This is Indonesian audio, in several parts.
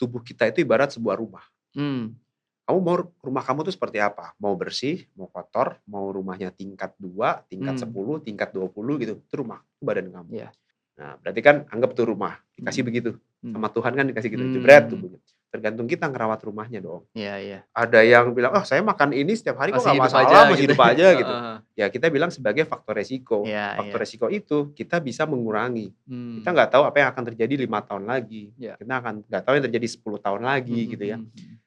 tubuh kita itu ibarat sebuah rumah. Hmm. Kamu mau rumah kamu tuh seperti apa? Mau bersih, mau kotor, mau rumahnya tingkat 2, tingkat 10, tingkat 20 gitu. Itu rumah, itu badan kamu. Iya. Nah, berarti kan anggap tuh rumah, dikasih begitu. Sama Tuhan kan dikasih gitu, jebret tubuhnya. Tergantung kita ngerawat rumahnya dong. Iya. Ada yang bilang, oh saya makan ini setiap hari kok Masih gak hidup masalah, aja masih gitu. hidup aja gitu. Heeh. Ya kita bilang sebagai faktor resiko. Iya. Faktor resiko itu kita bisa mengurangi. Kita Hmm. nggak tahu apa yang akan terjadi 5 tahun lagi. Iya. Kita nggak tahu yang terjadi 10 tahun lagi gitu ya. Hmm.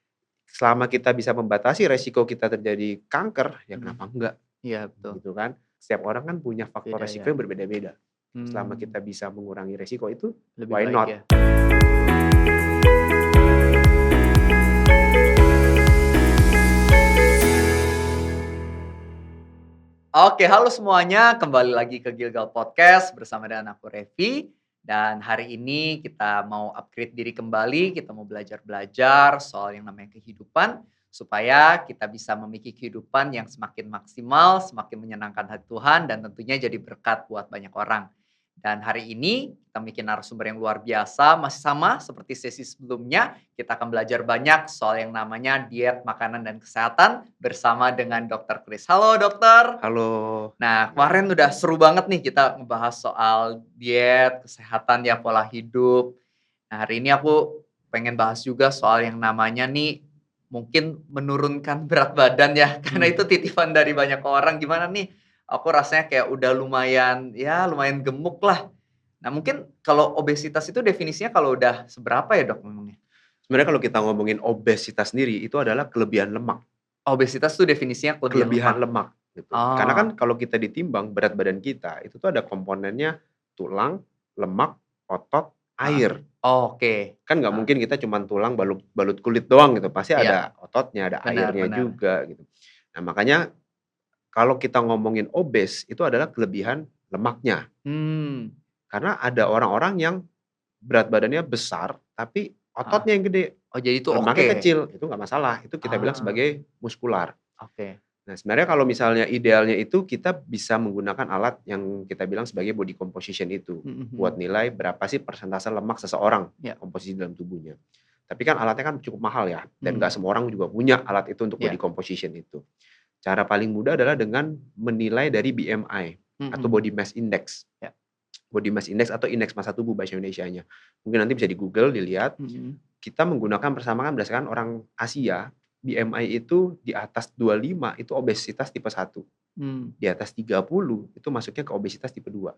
Selama kita bisa membatasi resiko kita terjadi kanker, ya kenapa enggak? Iya betul. Gitu kan. Setiap orang kan punya faktor Beda resiko ya. yang berbeda-beda. Selama kita bisa mengurangi resiko itu, Lebih why baik not? ya. Oke, halo semuanya. Kembali lagi ke Gilgal Podcast bersama dengan aku Revi. Dan hari ini kita mau upgrade diri kembali. Kita mau belajar-belajar soal yang namanya kehidupan. Supaya kita bisa memiliki kehidupan yang semakin maksimal, semakin menyenangkan hati Tuhan. Dan tentunya jadi berkat buat banyak orang. Dan hari ini kita bikin narasumber yang luar biasa. Masih sama seperti sesi sebelumnya. Kita akan belajar banyak soal yang namanya diet, makanan, dan kesehatan. Bersama dengan Dr. Chris. Halo dokter. Halo. Nah, kemarin udah seru banget nih kita ngebahas soal diet, kesehatan ya, pola hidup. Nah, hari ini aku pengen bahas juga soal yang namanya nih mungkin menurunkan berat badan ya. Karena itu titipan dari banyak orang. Gimana nih? Aku rasanya kayak udah lumayan gemuk lah. Nah, mungkin kalau obesitas itu definisinya kalau udah seberapa ya, Dok, memangnya? Sebenarnya kalau kita ngomongin obesitas sendiri, itu adalah kelebihan lemak. Obesitas tuh definisinya kelebihan lemak. Gitu. Oh. Karena kan kalau kita ditimbang berat badan kita, itu tuh ada komponennya tulang, lemak, otot, air. Oh, oke. Kan nggak mungkin kita cuma tulang balut kulit doang gitu. Pasti Iya. ada ototnya, ada Benar. airnya juga gitu. Nah, makanya kalau kita ngomongin obes, itu adalah kelebihan lemaknya. Karena ada orang-orang yang berat badannya besar, tapi ototnya yang gede. Oh, jadi itu Lemaknya oke. kecil, itu nggak masalah. Itu kita bilang sebagai muskular. Oke. Nah, sebenarnya kalau misalnya idealnya itu kita bisa menggunakan alat yang kita bilang sebagai body composition itu. Buat nilai berapa sih persentase lemak seseorang komposisi dalam tubuhnya. Tapi kan alatnya kan cukup mahal ya. Dan nggak semua orang juga punya alat itu untuk body composition itu. Cara paling mudah adalah dengan menilai dari BMI atau body mass index. Body mass index atau indeks massa tubuh bahasa Indonesianya. Mungkin nanti bisa di Google dilihat. Kita menggunakan persamaan berdasarkan orang Asia. BMI itu di atas 25 itu obesitas tipe 1. Di atas 30 itu masuknya ke obesitas tipe 2.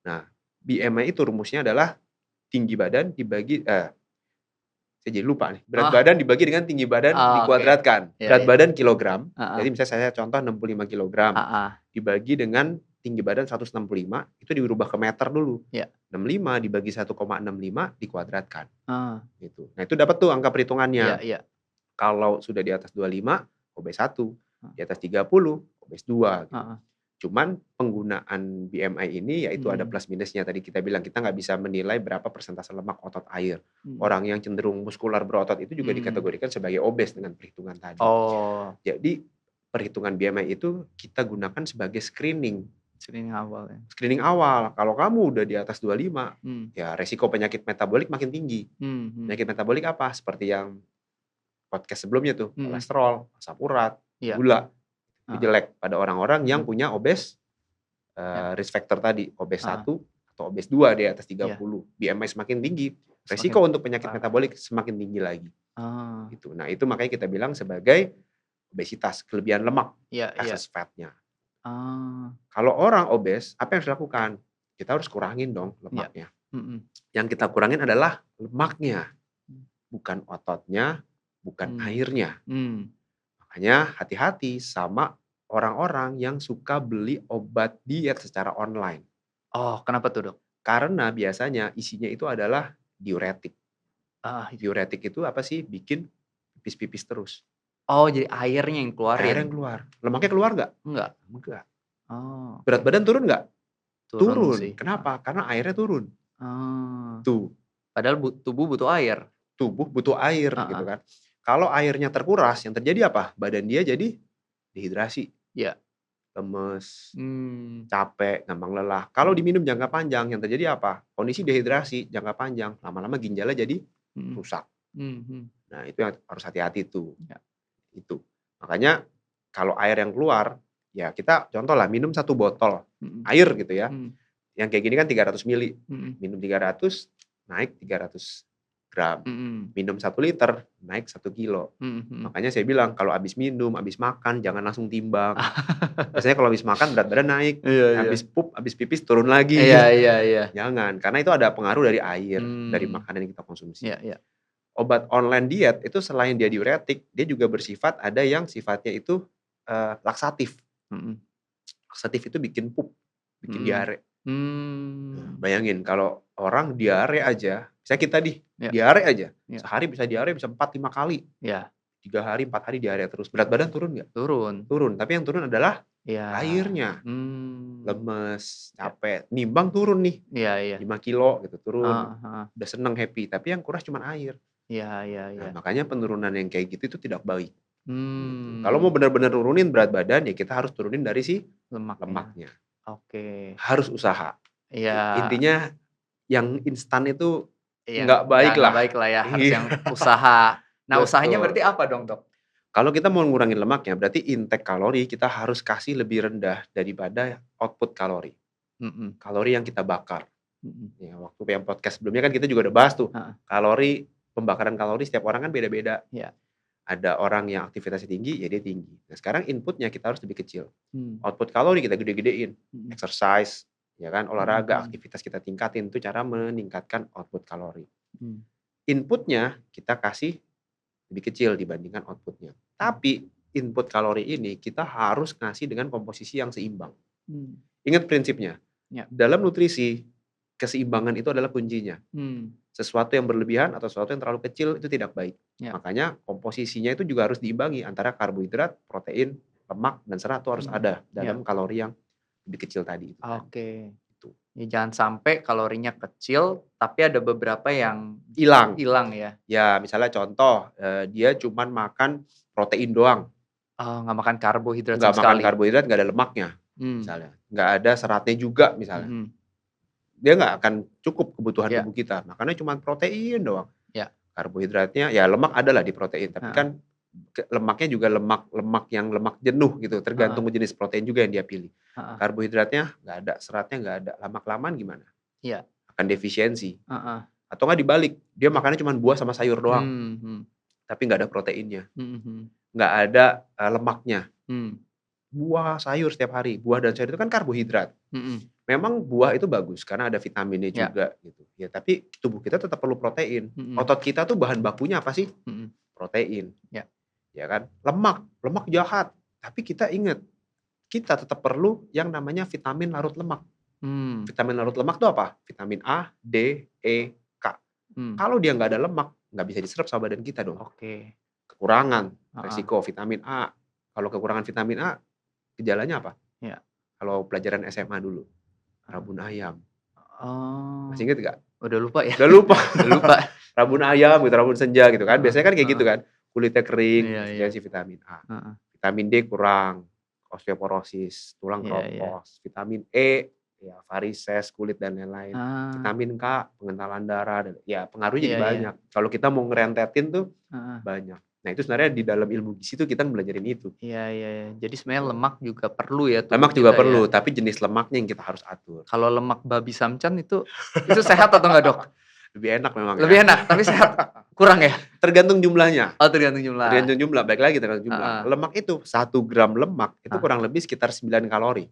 Nah, BMI itu rumusnya adalah tinggi badan dibagi saya jadi lupa nih. Berat badan dibagi dengan tinggi badan dikuadratkan. Berat badan kilogram. Jadi misalnya saya contoh 65 kilogram. Dibagi dengan tinggi badan 165, itu dirubah ke meter dulu. 65 dibagi 1,65 dikuadratkan. Gitu. Nah, itu dapat tuh angka perhitungannya. Kalau sudah di atas 25, obes 1. Di atas 30, obes 2. Gitu. Cuman penggunaan BMI ini yaitu ada plus minusnya. Tadi kita bilang kita nggak bisa menilai berapa persentase lemak, otot, air. Orang yang cenderung muskular berotot itu juga dikategorikan sebagai obes dengan perhitungan tadi. Jadi perhitungan BMI itu kita gunakan sebagai screening. Screening awal ya. Screening awal. Kalau kamu udah di atas 25, ya resiko penyakit metabolik makin tinggi. Penyakit metabolik apa? Seperti yang podcast sebelumnya tuh, kolesterol, asam urat, gula. Itu jelek pada orang-orang yang punya obes risk factor tadi, obes 1 atau obes 2 di atas 30. BMI semakin tinggi, resiko untuk penyakit metabolik semakin tinggi lagi. Gitu. Nah, itu makanya kita bilang sebagai obesitas, kelebihan lemak, excess fat-nya. Kalau orang obes, apa yang harus dilakukan? Kita harus kurangin dong lemaknya. Yang kita kurangin adalah lemaknya, bukan ototnya, bukan airnya. Makanya hati-hati sama orang-orang yang suka beli obat diet secara online. Oh, kenapa tuh, Dok? Karena biasanya isinya itu adalah diuretik. Diuretik itu apa sih? Bikin pipis-pipis terus. Oh, jadi airnya yang keluar. Airnya yang keluar. Lemaknya keluar nggak? Enggak. Berat badan turun nggak? Turun sih. Kenapa? Karena airnya turun. Tuh. Padahal tubuh butuh air. Tubuh butuh air gitu kan. Kalau airnya terkuras, yang terjadi apa? Badan dia jadi dehidrasi. Lemes, capek, gampang lelah. Kalau diminum jangka panjang, yang terjadi apa? Kondisi dehidrasi jangka panjang. Lama-lama ginjalnya jadi rusak. Mhm. Nah itu yang harus hati-hati tuh. Ya. Itu. Makanya kalau air yang keluar, ya kita contoh lah minum 1 botol air gitu ya. Yang kayak gini kan 300 mili. Minum 300 naik 300 gram. Minum 1 liter naik 1 kilo. Makanya saya bilang kalau habis minum, habis makan jangan langsung timbang. Biasanya kalau habis makan berat badan naik, habis pup, habis pipis turun lagi. Iya. Jangan, karena itu ada pengaruh dari air, dari makanan yang kita konsumsi. Iya. Obat online diet itu selain dia diuretik, dia juga bersifat ada yang sifatnya itu laksatif. Laksatif itu bikin pup, bikin diare. Nah, bayangin kalau orang diare aja, misalnya kita diare aja, sehari bisa diare bisa 4-5 kali. 3 hari, 4 hari diare terus. Berat badan turun nggak? Turun, tapi yang turun adalah airnya. Lemes, capek, nimbang turun nih. 5 kilo gitu turun. Udah seneng, happy, tapi yang kuras cuma air. Nah, makanya penurunan yang kayak gitu itu tidak baik. Gitu. Kalau mau benar-benar turunin berat badan ya kita harus turunin dari si lemaknya. Harus usaha. Intinya yang instan itu nggak baik lah. Nggak baik lah ya, harus yang usaha. Nah, usahanya berarti apa dong, Dok? Kalau kita mau ngurangin lemaknya, berarti intake kalori kita harus kasih lebih rendah daripada output kalori. Kalori yang kita bakar. Ya, waktu yang podcast sebelumnya kan kita juga udah bahas tuh. Kalori, pembakaran kalori setiap orang kan beda-beda. Ada orang yang aktivitasnya tinggi, ya dia tinggi. Nah sekarang inputnya kita harus lebih kecil. Output kalori kita gede-gedein. Exercise, ya kan, olahraga, aktivitas kita tingkatin. Itu cara meningkatkan output kalori. Inputnya kita kasih lebih kecil dibandingkan outputnya. Tapi input kalori ini kita harus ngasih dengan komposisi yang seimbang. Ingat prinsipnya, dalam nutrisi keseimbangan itu adalah kuncinya. Sesuatu yang berlebihan atau sesuatu yang terlalu kecil itu tidak baik. Makanya komposisinya itu juga harus diimbangi antara karbohidrat, protein, lemak, dan serat itu harus ada dalam kalori yang lebih kecil tadi. Itu. Ya, jangan sampai kalorinya kecil, tapi ada beberapa yang hilang ya. Ya misalnya contoh, dia cuman makan protein doang. Nggak makan karbohidrat Nggak sama makan sekali. karbohidrat, nggak ada lemaknya. Misalnya. Nggak ada seratnya juga misalnya. Dia nggak akan cukup kebutuhan tubuh kita. Makannya cuma protein doang. Karbohidratnya, ya lemak adalah di protein. Tapi kan lemaknya juga lemak yang lemak jenuh gitu. Tergantung jenis protein juga yang dia pilih. Karbohidratnya nggak ada, seratnya nggak ada. Lama-kelamaan gimana? Akan defisiensi. Atau nggak dibalik, dia makannya cuma buah sama sayur doang. Tapi nggak ada proteinnya. Nggak ada lemaknya. Buah, sayur setiap hari. Buah dan sayur itu kan karbohidrat. Memang buah itu bagus karena ada vitaminnya juga gitu. Ya, tapi tubuh kita tetap perlu protein. Otot kita tuh bahan bakunya apa sih? Protein. Ya kan? Lemak jahat. Tapi kita ingat, kita tetap perlu yang namanya vitamin larut lemak. Vitamin larut lemak itu apa? Vitamin A, D, E, K. Kalau dia nggak ada lemak, nggak bisa diserap sama badan kita dong. Kekurangan resiko vitamin A. Kalau kekurangan vitamin A, gejalanya apa? Kalau pelajaran SMA dulu, rabun ayam. Masih inget gak? Udah lupa ya? Udah lupa. Rabun ayam gitu, rabun senja gitu kan. Biasanya kan kayak gitu kan. Kulitnya kering, definisi vitamin A. Vitamin D kurang, osteoporosis, tulang keropos. Vitamin E, ya varises, kulit dan lain-lain. Vitamin K, pengentalan darah. Ya pengaruhnya jadi banyak. Kalau kita mau ngerentetin tuh banyak. Nah itu sebenarnya di dalam ilmu gizi itu kita belajarin itu. Iya. Jadi sebenarnya lemak juga perlu ya. Lemak juga perlu, tapi jenis lemaknya yang kita harus atur. Kalau lemak babi samcan itu sehat atau enggak, Dok? Lebih enak memang. Lebih enak, tapi sehat kurang ya? Tergantung jumlahnya. Tergantung jumlah. Tergantung jumlah, baik lagi tergantung jumlah. Lemak itu 1 gram lemak itu kurang lebih sekitar 9 kalori.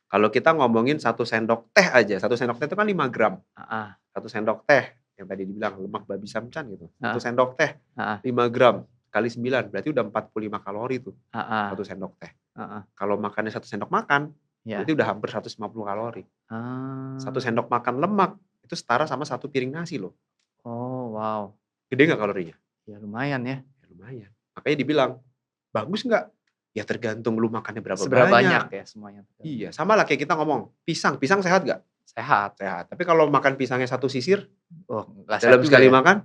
Kalau kita ngomongin 1 sendok teh aja, 1 sendok teh itu kan 5 gram. 1 sendok teh yang tadi dibilang lemak babi samcan gitu. 1 sendok teh 5 gram kali 9 berarti udah 45 kalori tuh. 1 sendok teh. Kalau makannya 1 sendok makan, berarti udah hampir 150 kalori. 1 sendok makan lemak itu setara sama 1 piring nasi loh. Oh, wow. Gede nggak kalorinya? Ya lumayan ya. Lumayan. Makanya dibilang, bagus nggak? Ya tergantung lu makannya seberapa banyak ya semuanya. Iya, sama lah kayak kita ngomong, pisang sehat nggak? Sehat. Tapi kalau makan pisangnya 1 sisir, nggak sehat dalam sekali ya? makan,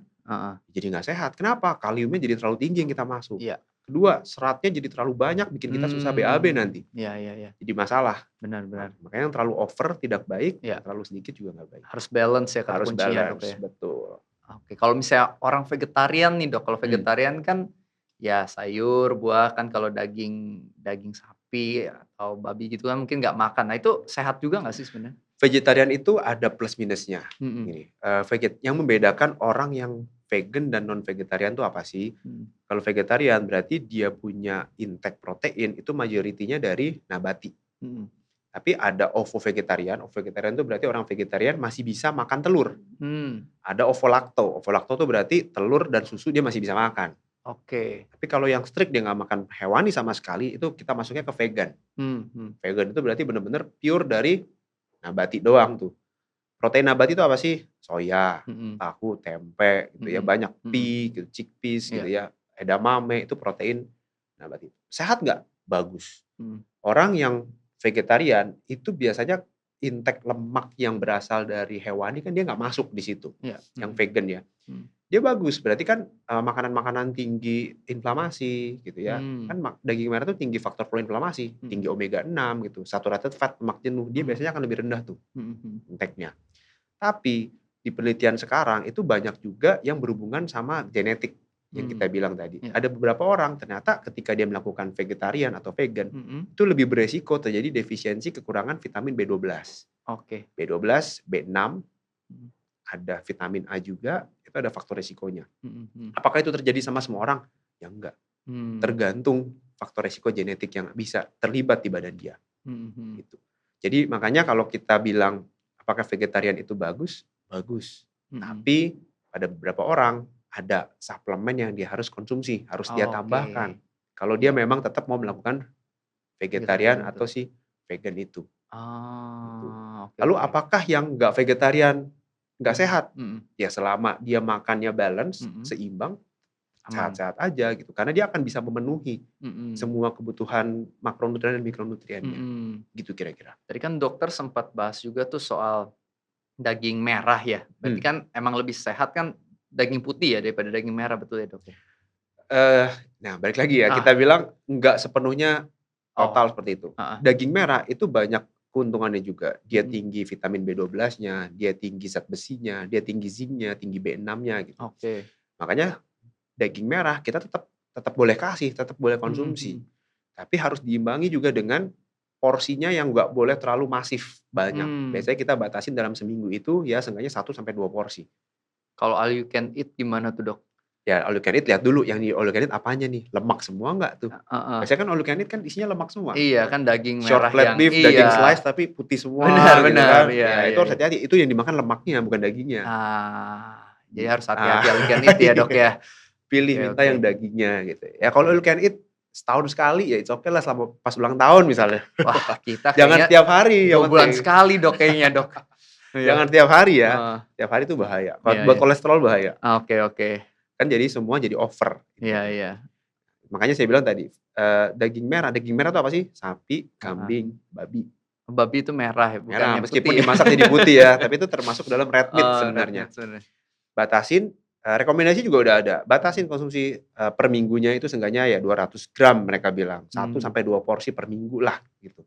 jadi nggak sehat. Kenapa? Kaliumnya jadi terlalu tinggi yang kita masuk. Kedua, seratnya jadi terlalu banyak, bikin kita susah BAB nanti. Iya. Jadi masalah. Benar. Makanya yang terlalu over tidak baik, yang terlalu sedikit juga nggak baik. Harus balance ya kata harus kuncinya. Balance, betul. Oke, kalau misalnya orang vegetarian nih Dok, kalau Hmm. vegetarian kan ya sayur, buah kan, kalau daging daging sapi atau babi gitu kan mungkin nggak makan. Nah itu sehat juga nggak sih sebenarnya? Vegetarian itu ada plus minusnya. Mhm. Gini, yang membedakan orang yang vegan dan non vegetarian itu apa sih? Mhm. Kalau vegetarian berarti dia punya intake protein itu majoritinya dari nabati. Mhm. Tapi ada ovo-vegetarian. Ovo-vegetarian itu berarti orang vegetarian masih bisa makan telur. Ada ovo-lacto. Ovo-lacto itu berarti telur dan susu dia masih bisa makan. Oke. Tapi kalau yang strict dia nggak makan hewani sama sekali, itu kita masuknya ke vegan. Vegan itu berarti benar-benar pure dari nabati doang tuh. Protein nabati itu apa sih? Soya, tahu, tempe gitu ya, banyak pea gitu, chickpeas gitu ya, edamame itu protein nabati. Sehat nggak? Bagus. Orang yang vegetarian itu biasanya intake lemak yang berasal dari hewani kan dia nggak masuk di situ. Yang vegan ya. Dia bagus, berarti kan makanan-makanan tinggi inflamasi gitu ya. Kan daging merah tuh tinggi faktor proinflamasi, tinggi omega 6 gitu, saturated fat, lemak jenuh, dia biasanya akan lebih rendah tuh intake-nya. Tapi di penelitian sekarang itu banyak juga yang berhubungan sama genetik yang kita bilang tadi. Ada beberapa orang ternyata ketika dia melakukan vegetarian atau vegan itu lebih beresiko terjadi defisiensi kekurangan vitamin B12. Oke. B12, B6, ada vitamin A juga, itu ada faktor resikonya. Apakah itu terjadi sama semua orang? Ya enggak. Tergantung faktor resiko genetik yang bisa terlibat di badan dia. Gitu. Jadi makanya kalau kita bilang apakah vegetarian itu bagus? Bagus. Tapi pada beberapa orang ada suplemen yang dia harus konsumsi, harus dia tambahkan. Kalau dia memang tetap mau melakukan vegetarian atau si vegan itu. Gitu. Lalu apakah yang nggak vegetarian nggak sehat? Ya selama dia makannya balance, seimbang, sehat-sehat aja gitu. Karena dia akan bisa memenuhi semua kebutuhan makronutrien dan mikronutriennya. Gitu kira-kira. Tadi kan dokter sempat bahas juga tuh soal daging merah ya. Berarti kan emang lebih sehat kan daging putih ya daripada daging merah, betul ya Dok? Nah balik lagi ya, kita bilang nggak sepenuhnya total seperti itu. Daging merah itu banyak keuntungannya juga. Dia tinggi vitamin B12-nya, dia tinggi zat besinya, dia tinggi zinc-nya, tinggi B6-nya gitu. Makanya daging merah kita tetap boleh kasih, tetap boleh konsumsi. Tapi harus diimbangi juga dengan porsinya yang nggak boleh terlalu masif banyak. Biasanya kita batasin dalam seminggu itu ya seenggaknya 1 sampai 2 porsi. Kalau all you can eat gimana tuh Dok? Ya all you can eat lihat dulu yang di all you can eat apanya nih, lemak semua nggak tuh? Biasanya kan all you can eat kan isinya lemak semua. Iya kan daging Short merah flat yang beef, daging slice tapi putih semua gitu kan. Ya itu harus hati-hati, itu yang dimakan lemaknya bukan dagingnya. Jadi harus hati-hati all you can eat ya Dok ya. Pilih minta yang dagingnya gitu. Ya kalau all you can eat setahun sekali ya it's okay lah selama pas ulang tahun misalnya. Wah kita jangan tiap hari. 2 bulan sekali Dok kayaknya Dok. Jangan tiap hari ya. Tiap hari itu bahaya. Buat kolesterol bahaya. Oke. Kan jadi semua jadi over. Iya. Makanya saya bilang tadi, daging merah itu apa sih? Sapi, kambing, babi. Babi itu merah ya? Merah, meskipun dimasak jadi putih ya, tapi itu termasuk dalam red meat sebenarnya. Batasin, rekomendasi juga udah ada. Batasin konsumsi per minggunya itu seenggaknya ya 200 gram mereka bilang. 1 sampai 2 porsi per minggu lah gitu.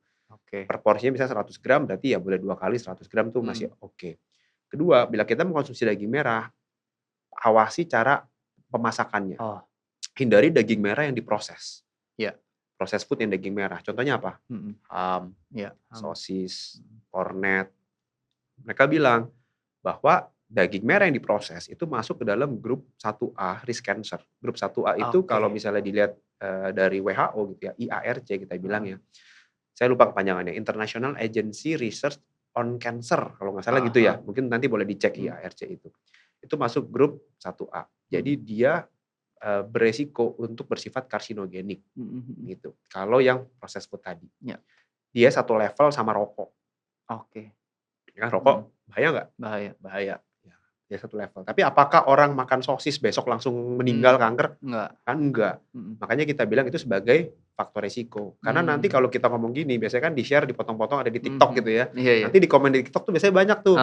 Per porsinya bisa 100 gram, berarti ya boleh 2 kali 100 gram tuh masih oke. Kedua, bila kita mengkonsumsi daging merah, awasi cara pemasakannya. Hindari daging merah yang diproses. Proses food yang daging merah. Contohnya apa? Ham, sosis, kornet. Mereka bilang bahwa daging merah yang diproses itu masuk ke dalam grup 1A risk cancer. Grup 1A itu kalau misalnya dilihat dari WHO gitu ya, IARC kita bilang ya. Saya lupa kepanjangannya, International Agency Research on Cancer kalau nggak salah gitu ya. Mungkin nanti boleh dicek IARC itu. Itu masuk grup 1A. Jadi dia beresiko untuk bersifat karsinogenik gitu. Kalau yang proses food tadi. Dia satu level sama rokok. Ya, rokok bahaya nggak? Bahaya. Ya, dia satu level. Tapi apakah orang makan sosis besok langsung meninggal kanker? Enggak. Kan enggak. Makanya kita bilang itu sebagai faktor resiko. Karena nanti kalau kita ngomong gini, biasanya kan di-share, dipotong-potong ada di TikTok gitu ya. Nanti di komen di TikTok tuh biasanya banyak tuh.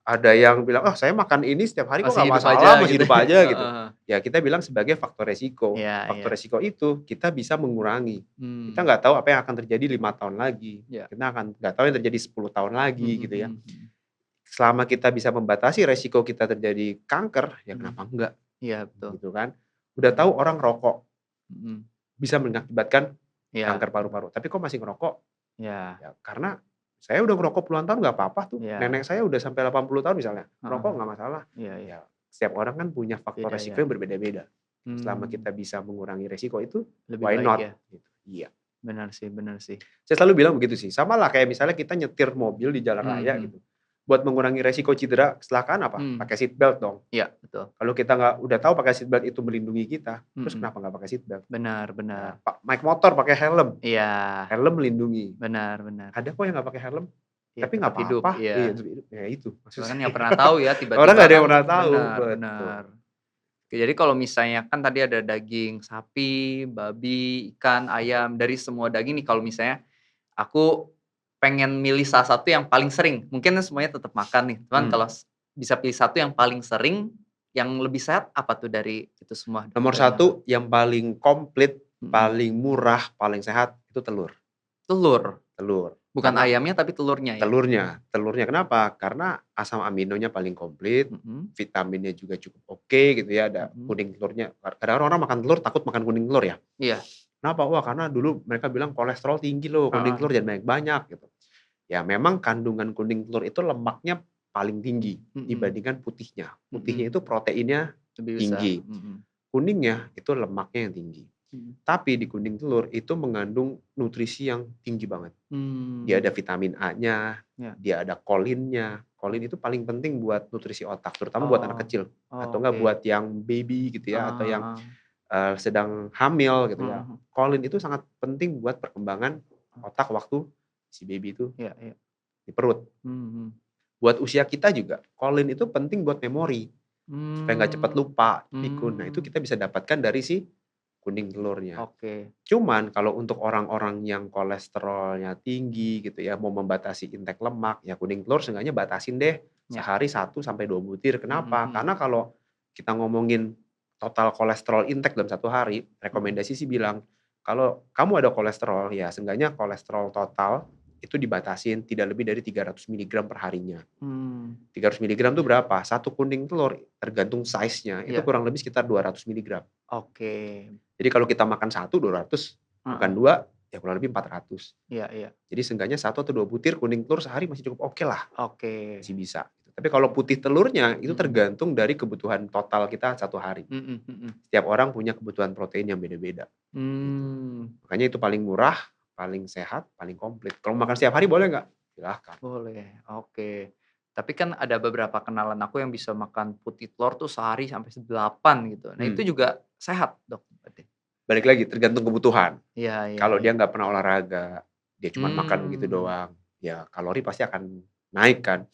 Ada yang bilang, saya makan ini setiap hari kok nggak masalah, masih hidup aja gitu. Ya kita bilang sebagai faktor resiko. Faktor resiko itu kita bisa mengurangi. Kita nggak tahu apa yang akan terjadi 5 tahun lagi. Kita nggak tahu yang terjadi 10 tahun lagi gitu ya. selama kita bisa membatasi resiko kita terjadi kanker, ya kenapa enggak? Iya, betul. Gitu kan. Udah tahu orang rokok bisa mengakibatkan Iya. kanker paru-paru, tapi kok masih ngerokok? Iya. Ya karena saya udah ngerokok puluhan tahun nggak apa-apa tuh. Iya. Nenek saya udah sampai 80 tahun misalnya, ngerokok nggak masalah. Iya, iya. Ya setiap orang kan punya faktor Beda resiko ya. yang berbeda-beda. Selama kita bisa mengurangi resiko itu, Lebih why baik not? ya. Gitu. Iya. Benar sih. Saya selalu bilang begitu sih. Sama lah kayak misalnya kita nyetir mobil di jalan raya gitu. Buat mengurangi resiko cedera kecelakaan apa? Pakai seat belt dong. Iya, betul. Kalau kita udah tahu pakai seat belt itu melindungi kita, terus kenapa nggak pakai seat belt? Benar. Nah, naik motor pakai helm. Iya. Helm melindungi. Benar. Ada kok yang nggak pakai helm, Ya, tapi nggak hidup, apa-apa. iya. Ya itu. Kan nggak pernah tahu ya tiba-tiba. Orang nggak ada yang kan. pernah tahu. Benar. Jadi kalau misalnya kan tadi ada daging sapi, babi, ikan, ayam, dari semua daging nih kalau misalnya aku pengen milih salah satu yang paling sering, mungkin semuanya tetap makan nih, cuman kalau bisa pilih satu yang paling sering, yang lebih sehat apa tuh dari itu semua? Nomor satu yang paling komplit, paling murah, paling sehat itu telur. Telur? Bukan Karena ayamnya tapi telurnya ya? Telurnya kenapa? Karena asam aminonya paling komplit, vitaminnya juga cukup oke gitu ya, ada kuning telurnya. Kadang orang makan telur takut makan kuning telur ya. Iya. Kenapa? Wah karena dulu mereka bilang kolesterol tinggi loh, kuning telur jangan banyak-banyak gitu. Ya memang kandungan kuning telur itu lemaknya paling tinggi dibandingkan putihnya. Putihnya itu proteinnya tinggi. Kuningnya itu lemaknya yang tinggi. Tapi di kuning telur itu mengandung nutrisi yang tinggi banget. Dia ada vitamin A-nya, dia ada kolinnya. Kolin itu paling penting buat nutrisi otak, terutama buat anak kecil. Atau enggak buat yang baby gitu ya, atau yang sedang hamil gitu ya. Kolin itu sangat penting buat perkembangan otak waktu si baby itu di perut. Buat usia kita juga, kolin itu penting buat memori. Supaya nggak cepat lupa, pikun. Nah itu kita bisa dapatkan dari si kuning telurnya. Cuman kalau untuk orang-orang yang kolesterolnya tinggi gitu ya, mau membatasi intake lemak, ya kuning telur seenggaknya batasin deh sehari 1-2 butir. Kenapa? Karena kalau kita ngomongin total kolesterol intake dalam 1 hari, rekomendasi sih bilang kalau kamu ada kolesterol, ya seenggaknya kolesterol total itu dibatasin tidak lebih dari 300 mg per harinya. 300 mg itu berapa? Satu kuning telur tergantung size-nya itu kurang lebih sekitar 200 mg. Jadi kalau kita makan 1 200, bukan 2 ya kurang lebih 400. Jadi seenggaknya 1 atau 2 butir kuning telur sehari masih cukup oke lah. Masih bisa. Tapi kalau putih telurnya itu tergantung dari kebutuhan total kita 1 hari. Setiap orang punya kebutuhan protein yang beda-beda. Makanya itu paling murah, paling sehat, paling komplit. Kalau makan setiap hari boleh nggak? Silahkan. Boleh, Tapi kan ada beberapa kenalan aku yang bisa makan putih telur tuh sehari sampai 8 gitu. Nah itu juga sehat dok? Balik lagi tergantung kebutuhan. Iya. Kalau dia nggak pernah olahraga, dia cuma makan begitu doang, ya kalori pasti akan naik kan.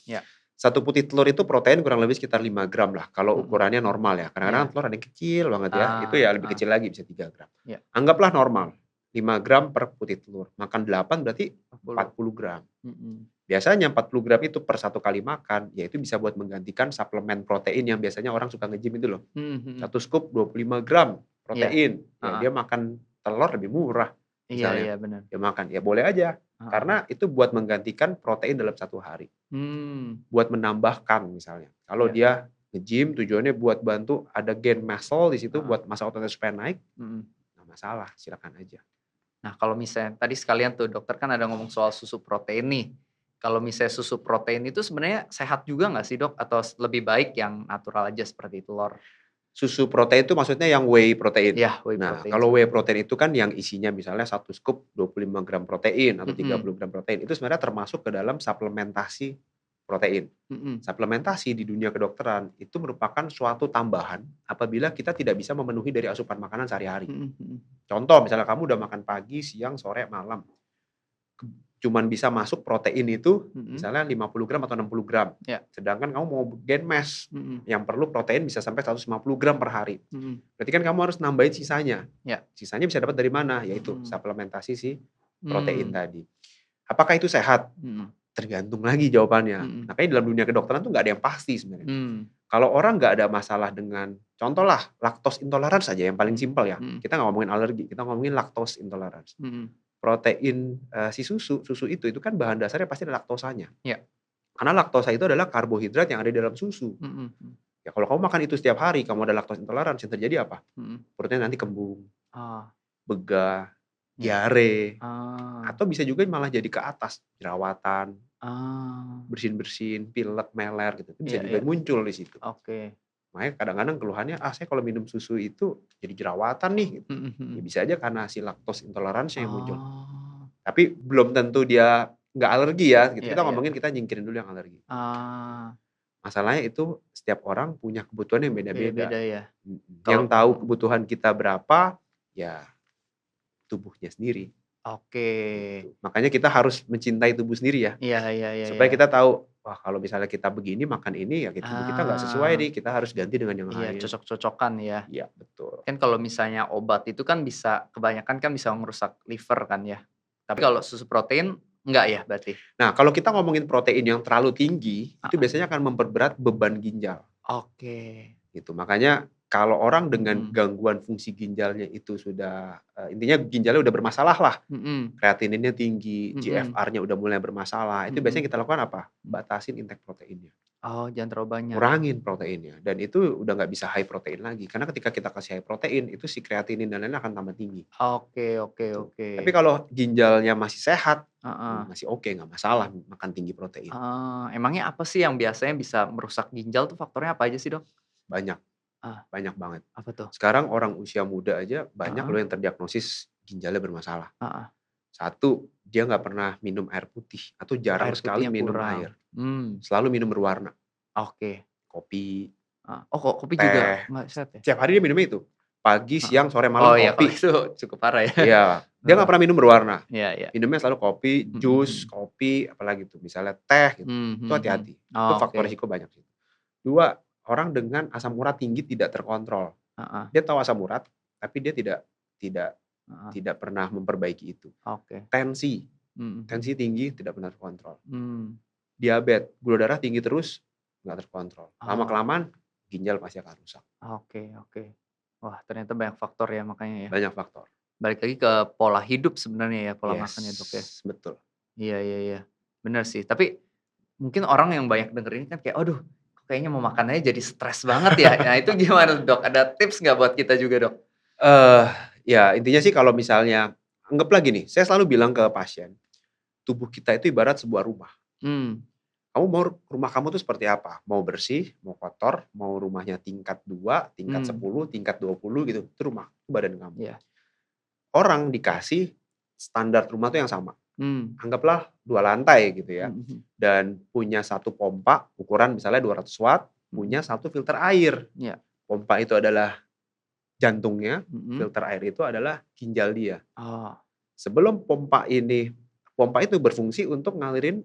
Satu putih telur itu protein kurang lebih sekitar 5 gram lah. Kalau ukurannya normal ya. Kadang-kadang telur ada yang kecil banget ya. Itu ya lebih kecil lagi bisa 3 gram. Anggaplah normal. 5 gram per putih telur. Makan 8 berarti 40 gram. Biasanya 40 gram itu per 1 kali makan, ya itu bisa buat menggantikan suplemen protein yang biasanya orang suka nge-gym itu loh. 1 scoop 25 gram protein. Ya dia makan telur lebih murah. Misalnya. Iya benar. Dia makan, ya boleh aja. Karena itu buat menggantikan protein dalam 1 hari. Buat menambahkan misalnya. Kalau dia nge-gym tujuannya buat bantu ada gain muscle di situ buat massa ototnya supaya naik. Nggak masalah, silakan aja. Nah kalau misalnya tadi sekalian tuh dokter kan ada ngomong soal susu protein nih. Kalau misalnya susu protein itu sebenarnya sehat juga nggak sih dok? Atau lebih baik yang natural aja seperti telur? Susu protein itu maksudnya yang whey protein? Iya, whey Nah, protein. kalau whey protein itu kan yang isinya misalnya 1 scoop 25 gram protein atau 30 gram protein. Itu sebenarnya termasuk ke dalam suplementasi protein. Suplementasi di dunia kedokteran itu merupakan suatu tambahan apabila kita tidak bisa memenuhi dari asupan makanan sehari-hari. Contoh misalnya kamu udah makan pagi, siang, sore, malam. Cuman bisa masuk protein itu misalnya 50 gram atau 60 gram. Sedangkan kamu mau gain mass yang perlu protein bisa sampai 150 gram per hari. Berarti kan kamu harus nambahin sisanya. Sisanya bisa dapat dari mana? Yaitu suplementasi si protein tadi. Apakah itu sehat? Tergantung lagi jawabannya. Makanya dalam dunia kedokteran tuh nggak ada yang pasti sebenarnya. Kalau orang nggak ada masalah dengan, contoh lah lactose intolerance saja yang paling simpel ya. Kita nggak ngomongin alergi, kita ngomongin lactose intolerance. Protein si susu itu kan bahan dasarnya pasti ada laktosanya. Karena laktosa itu adalah karbohidrat yang ada di dalam susu. Ya kalau kamu makan itu setiap hari, kamu ada laktosa intoleransi, yang terjadi apa? Perutnya nanti kembung, begah, diare, atau bisa juga malah jadi ke atas, jerawatan, bersin-bersin, pilek, meler gitu. Itu bisa juga muncul di situ. Makanya kadang-kadang keluhannya, saya kalau minum susu itu jadi jerawatan nih. Gitu. Ya bisa aja karena si laktos intoleransi yang muncul. Tapi belum tentu dia nggak alergi ya. Gitu. Kita ngomongin, kita nyingkirin dulu yang alergi. Masalahnya itu setiap orang punya kebutuhan yang beda-beda. Ya. Yang tahu kebutuhan kita berapa, ya tubuhnya sendiri. Gitu. Makanya kita harus mencintai tubuh sendiri ya. Supaya kita tahu, wah kalau misalnya kita begini makan ini ya tubuh kita nggak sesuai nih, kita harus ganti dengan yang lain. Cocok-cocokan ya. Iya betul. Kan kalau misalnya obat itu kan bisa kebanyakan kan bisa merusak liver kan ya. Tapi kalau susu protein enggak ya berarti? Nah kalau kita ngomongin protein yang terlalu tinggi, itu biasanya akan memperberat beban ginjal. Gitu. Makanya kalau orang dengan gangguan fungsi ginjalnya itu sudah, intinya ginjalnya udah bermasalah lah, kreatininnya tinggi, GFR-nya udah mulai bermasalah, itu biasanya kita lakukan apa? Batasin intake proteinnya. Jangan terlalu banyak. Kurangin proteinnya, dan itu udah nggak bisa high protein lagi, karena ketika kita kasih high protein, itu si kreatinin dan lain-lain akan tambah tinggi. Oke. Tapi kalau ginjalnya masih sehat, masih oke, nggak masalah makan tinggi protein. Emangnya apa sih yang biasanya bisa merusak ginjal tuh faktornya apa aja sih dok? Banyak banget. Apa tuh? Sekarang orang usia muda aja banyak loh yang terdiagnosis ginjalnya bermasalah. Satu, dia nggak pernah minum air putih atau jarang sekali minum air. Selalu minum berwarna. Kopi. Kopi teh, juga nggak sehat ya? Setiap hari dia minumnya itu. Pagi, siang, sore, malam kopi. Kalau itu cukup parah ya. Iya, dia nggak pernah minum berwarna. Iya. Minumnya selalu kopi, jus, kopi, apalagi tuh misalnya teh gitu. Itu hati-hati. Itu faktor risiko banyak sih. Dua, orang dengan asam urat tinggi tidak terkontrol. Dia tahu asam urat, tapi dia tidak pernah memperbaiki itu. Tensi tinggi tidak pernah terkontrol. Diabetes, gula darah tinggi terus nggak terkontrol. Lama-kelamaan ginjal pasti akan rusak. Oke. Wah ternyata banyak faktor ya makanya ya. Banyak faktor. Balik lagi ke pola hidup sebenarnya ya, pola makan ya dok ya. Betul. Iya. Benar sih. Tapi mungkin orang yang banyak dengerin kan kayak, aduh kayaknya mau makannya jadi stres banget ya. Nah itu gimana dok? Ada tips nggak buat kita juga dok? Ya intinya sih kalau misalnya, anggaplah gini, saya selalu bilang ke pasien, tubuh kita itu ibarat sebuah rumah. Kamu mau rumah kamu tuh seperti apa? Mau bersih, mau kotor, mau rumahnya tingkat 2, tingkat 10, tingkat 20 gitu. Itu rumah, itu badan kamu. Orang dikasih standar rumah tuh yang sama. Anggaplah 2 lantai gitu ya. Dan punya satu pompa ukuran misalnya 200 watt, punya satu filter air. Pompa itu adalah jantungnya, filter air itu adalah ginjal dia. Sebelum pompa itu berfungsi untuk ngalirin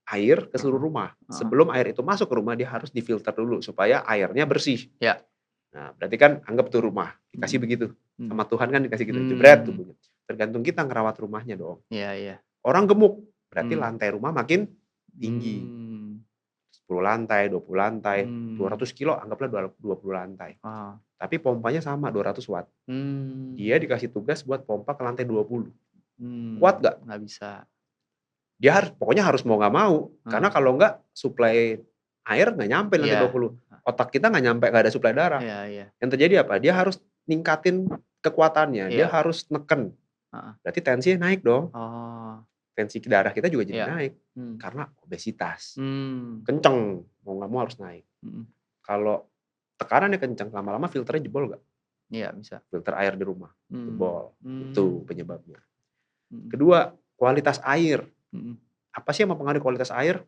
air ke seluruh rumah. Sebelum air itu masuk ke rumah, dia harus difilter dulu supaya airnya bersih. Nah, berarti kan anggap tuh rumah dikasih begitu. Sama Tuhan kan dikasih gitu, jebret tubuhnya. Tergantung kita ngerawat rumahnya dong. Orang gemuk, berarti lantai rumah makin tinggi. 10 lantai, 20 lantai, 200 kilo anggaplah 20 lantai. Tapi pompanya sama 200 watt. Dia dikasih tugas buat pompa ke lantai 20. Kuat gak? Nggak bisa. Dia pokoknya harus mau nggak mau. Karena kalau nggak, suplai air nggak nyampe lantai 20. Otak kita nggak nyampe, nggak ada suplai darah. Yang terjadi apa? Dia harus ningkatin kekuatannya. Dia harus neken. Berarti tensinya naik dong. Tensi darah kita juga jadi naik. Karena obesitas. Kenceng. Mau nggak mau harus naik. Kalau tekanannya kenceng, lama-lama filternya jebol nggak? Iya, bisa. Filter air di rumah. Jebol. Itu penyebabnya. Kedua, kualitas air. Apa sih yang mempengaruhi kualitas air?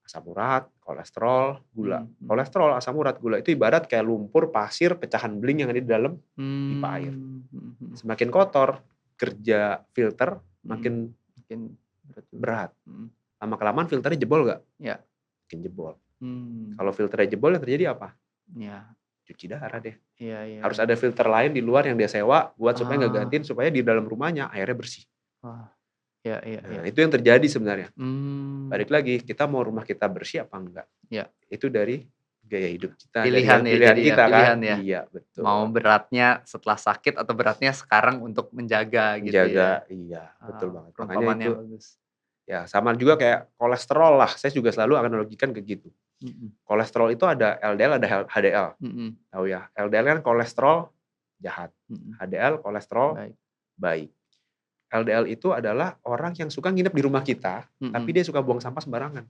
Asam urat, kolesterol, gula. Kolesterol, asam urat, gula itu ibarat kayak lumpur, pasir, pecahan beling yang ada di dalam pipa air. Semakin kotor, kerja filter makin berat. Lama-kelamaan filternya jebol nggak? Makin jebol. Kalau filternya jebol, yang terjadi apa? Cuci darah deh. Harus ada filter lain di luar yang dia sewa buat supaya nggak gantiin, supaya di dalam rumahnya airnya bersih. Nah, itu yang terjadi sebenarnya. Balik lagi, kita mau rumah kita bersih apa enggak? Itu dari gaya hidup kita, pilihan kita pilihan kan. ya. Iya, betul. Mau beratnya setelah sakit atau beratnya sekarang untuk menjaga gitu ya. Iya, betul banget. Makanya itu bagus. Ya, sama juga kayak kolesterol lah. Saya juga selalu analogikan ke gitu. Kolesterol itu ada LDL, ada HDL. Tahu ya, LDL kan kolesterol jahat. HDL kolesterol baik. LDL itu adalah orang yang suka nginep di rumah kita, tapi dia suka buang sampah sembarangan.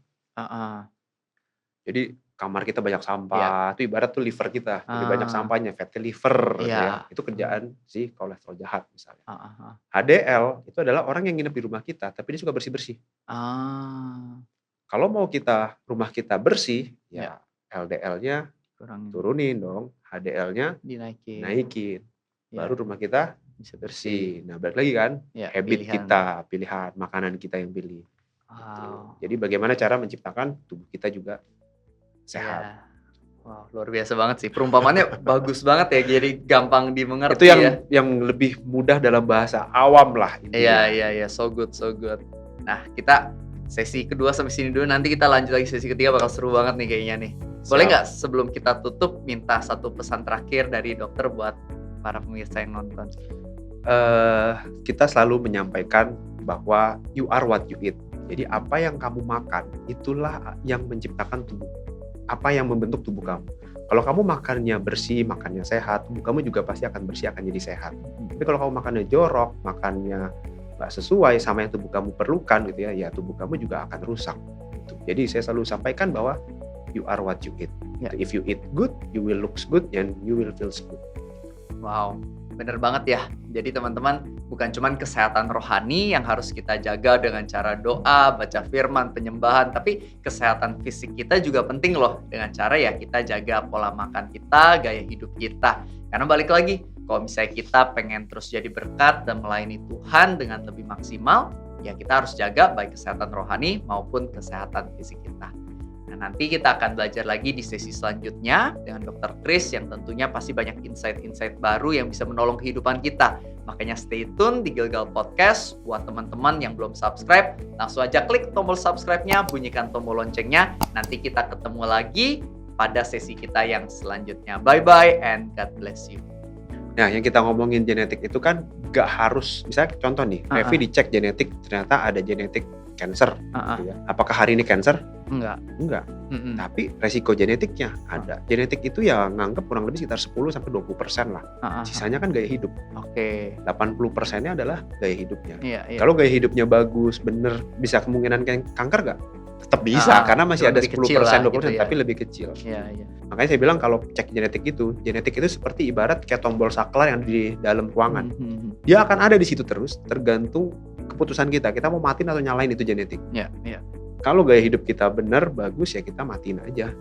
Jadi kamar kita banyak sampah, itu ibarat tuh liver kita, lebih banyak sampahnya, fatty liver, gitu ya. Itu kerjaan si kolesterol jahat misalnya. HDL itu adalah orang yang nginep di rumah kita, tapi dia suka bersih-bersih. Kalau mau rumah kita bersih, ya LDL-nya turunin dong, HDL-nya dinaikin. Baru rumah kita bisa bersih. Nah, balik lagi kan, habit kita, pilihan makanan kita yang pilih. Gitu. Jadi bagaimana cara menciptakan tubuh kita juga sehat. Wow, luar biasa banget sih. Perumpamannya bagus banget ya, jadi gampang dimengerti. Itu yang lebih mudah dalam bahasa awam lah. Iya, so good. Nah, kita sesi kedua sampai sini dulu. Nanti kita lanjut lagi sesi ketiga, bakal seru banget nih kayaknya nih. Boleh nggak sebelum kita tutup minta satu pesan terakhir dari dokter buat para pemirsa yang nonton? Kita selalu menyampaikan bahwa you are what you eat. Jadi apa yang kamu makan, itulah yang menciptakan tubuh. Apa yang membentuk tubuh kamu. Kalau kamu makannya bersih, makannya sehat, tubuh kamu juga pasti akan bersih, akan jadi sehat. Tapi kalau kamu makannya jorok, makannya nggak sesuai sama yang tubuh kamu perlukan gitu ya tubuh kamu juga akan rusak. Gitu. Jadi saya selalu sampaikan bahwa you are what you eat. If you eat good, you will look good and you will feel good. Wow, bener banget ya. Jadi teman-teman, bukan cuma kesehatan rohani yang harus kita jaga dengan cara doa, baca firman, penyembahan, tapi kesehatan fisik kita juga penting loh, dengan cara ya kita jaga pola makan kita, gaya hidup kita. Karena balik lagi, kalau misalnya kita pengen terus jadi berkat dan melayani Tuhan dengan lebih maksimal, ya kita harus jaga baik kesehatan rohani maupun kesehatan fisik kita. Nah, nanti kita akan belajar lagi di sesi selanjutnya dengan Dr. Chris yang tentunya pasti banyak insight-insight baru yang bisa menolong kehidupan kita. Makanya stay tune di Gilgal Podcast. Buat teman-teman yang belum subscribe, langsung aja klik tombol subscribe-nya, bunyikan tombol loncengnya. Nanti kita ketemu lagi pada sesi kita yang selanjutnya. Bye-bye and God bless you. Nah, yang kita ngomongin genetik itu kan gak harus, misalnya contoh nih, Revi dicek genetik, ternyata ada genetik cancer. Gitu ya. Apakah hari ini cancer? Enggak. Tapi resiko genetiknya ada. Genetik itu ya nganggep kurang lebih sekitar 10-20% lah. Sisanya kan gaya hidup. 80%-nya adalah gaya hidupnya. Kalau gaya hidupnya bagus, bener, bisa kemungkinan kanker gak? Tetap bisa, karena masih ada 10%, 20%, gitu ya. Tapi lebih kecil. Makanya saya bilang kalau cek genetik itu seperti ibarat kayak tombol saklar yang di dalam ruangan. Dia akan ada di situ terus, tergantung keputusan kita mau matiin atau nyalain itu genetik. Kalau gaya hidup kita benar, bagus, ya kita matiin aja.